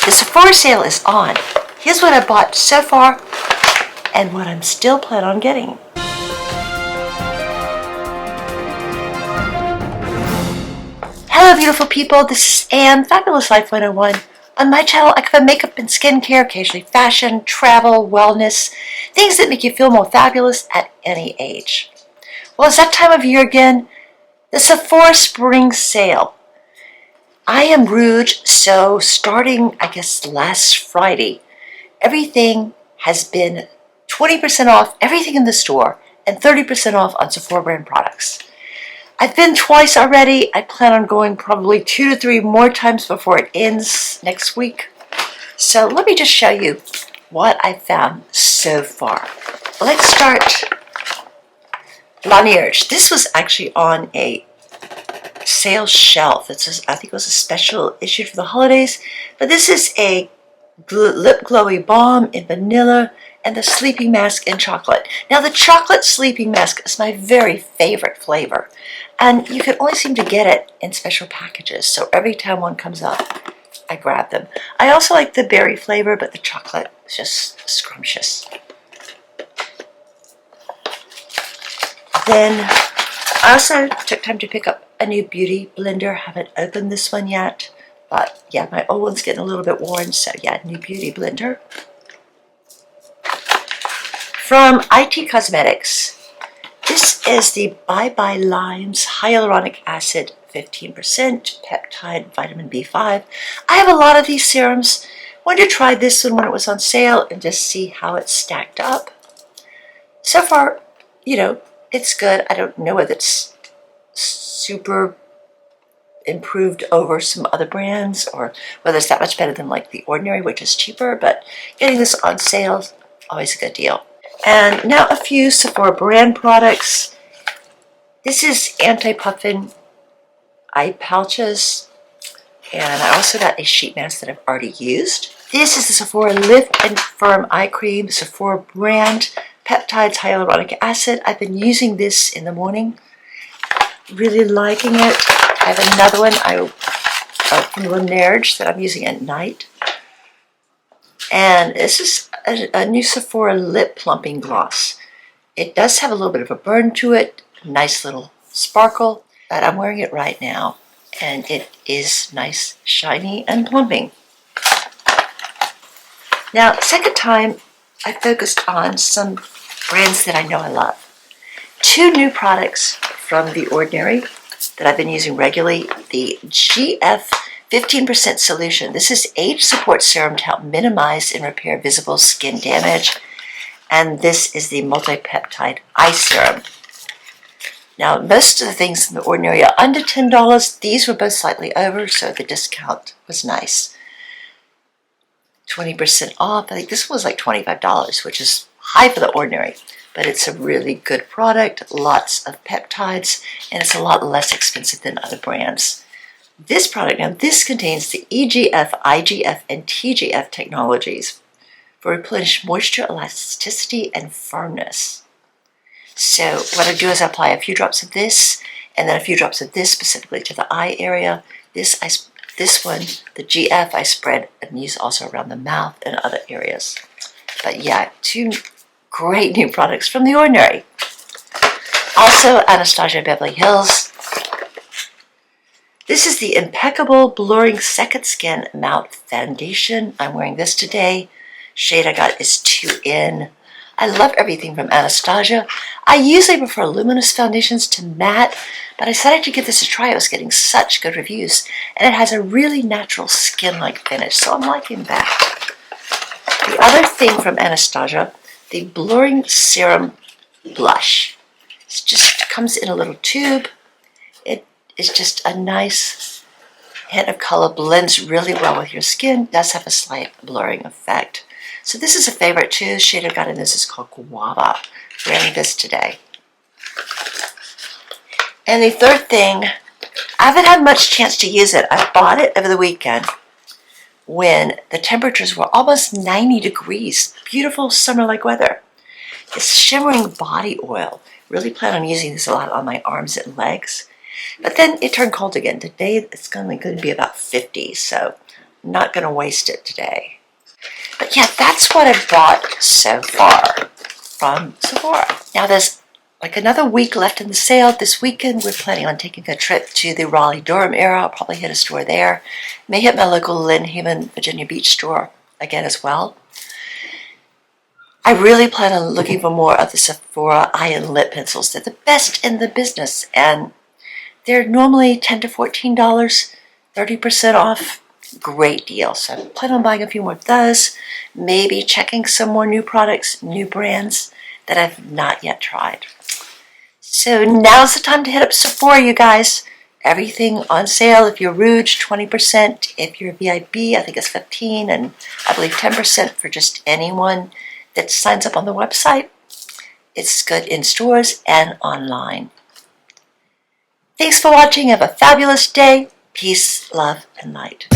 The Sephora sale is on. Here's what I bought so far and what I'm still planning on getting. Hello beautiful people, this is Anne, Fabulous Life 101. On my channel I cover makeup and skincare, occasionally fashion, travel, wellness, things that make you feel more fabulous at any age. Well, it's that time of year again, the Sephora Spring Sale. I am Rouge, so starting, I guess, last Friday, everything has been 20% off, everything in the store, and 30% off on Sephora brand products. I've been twice already. I plan on going probably 2 to 3 more times before it ends next week. So let me just show you what I found so far. Let's start Laneige. This was actually on a sale shelf. I think it was a special issue for the holidays. But this is a lip glowy balm in vanilla and the sleeping mask in chocolate. Now the chocolate sleeping mask is my very favorite flavor. And you can only seem to get it in special packages. So every time one comes up, I grab them. I also like the berry flavor, but the chocolate is just scrumptious. Then I also took time to pick up a new beauty blender. Haven't opened this one yet. But yeah, my old one's getting a little bit worn. So yeah, new beauty blender. From IT Cosmetics. This is the Bye Bye Limes Hyaluronic Acid 15% Peptide Vitamin B5. I have a lot of these serums. Wanted to try this one when it was on sale and just see how it stacked up. So far, you know, it's good. I don't know whether it's super improved over some other brands or whether it's that much better than like The Ordinary, which is cheaper, but getting this on sale, always a good deal. And now a few Sephora brand products. This is Anti-Puffing eye pouches. And I also got a sheet mask that I've already used. This is the Sephora Lift and Firm Eye Cream, Sephora brand, Peptides Hyaluronic Acid. I've been using this in the morning. Really liking it. I have another one from Laneige that I'm using at night. And this is a new Sephora lip plumping gloss. It does have a little bit of a burn to it, nice little sparkle, but I'm wearing it right now, and it is nice, shiny, and plumping. Now, second time, I focused on some brands that I know I love. 2 new products from The Ordinary that I've been using regularly, the GF 15% solution. This is age support serum to help minimize and repair visible skin damage. And this is the Multi-Peptide eye serum. Now, most of the things in The Ordinary are under $10. These were both slightly over, so the discount was nice. 20% off. I think this was like $25, which is high for The Ordinary. But it's a really good product, lots of peptides, and it's a lot less expensive than other brands. This product, now this contains the EGF, IGF, and TGF technologies for replenished moisture, elasticity, and firmness. So what I do is I apply a few drops of this, and then a few drops of this specifically to the eye area. This one, the GF, I spread and use also around the mouth and other areas. But yeah, 2 great new products from The Ordinary. Also, Anastasia Beverly Hills. This is the Impeccable Blurring Second Skin Matte Foundation. I'm wearing this today. Shade I got is 2N. I love everything from Anastasia. I usually prefer luminous foundations to matte, but I decided to give this a try. I was getting such good reviews, and it has a really natural skin-like finish, so I'm liking that. The other thing from Anastasia, the Blurring Serum Blush. It just comes in a little tube. It's just a nice hint of color, blends really well with your skin, does have a slight blurring effect. So this is a favorite too. The shade I got in this is called Guava. Wearing this today. And the third thing, I haven't had much chance to use it. I bought it over the weekend when the temperatures were almost 90 degrees. Beautiful summer-like weather. It's shimmering body oil. Really plan on using this a lot on my arms and legs. But then it turned cold again. Today it's only going to be about 50, so not going to waste it today. But yeah, that's what I've bought so far from Sephora. Now there's like another week left in the sale. This weekend we're planning on taking a trip to the Raleigh-Durham area. I'll probably hit a store there. May hit my local Lynn Haven, Virginia Beach store again as well. I really plan on looking for more of the Sephora eye and lip pencils. They're the best in the business, and they're normally $10 to $14, 30% off. Great deal. So I plan on buying a few more of those, maybe checking some more new products, new brands that I've not yet tried. So now's the time to hit up Sephora, you guys. Everything on sale. If you're Rouge, 20%. If you're VIB, I think it's 15%, and I believe 10% for just anyone that signs up on the website. It's good in stores and online. Thanks for watching. Have a fabulous day. Peace, love, and light.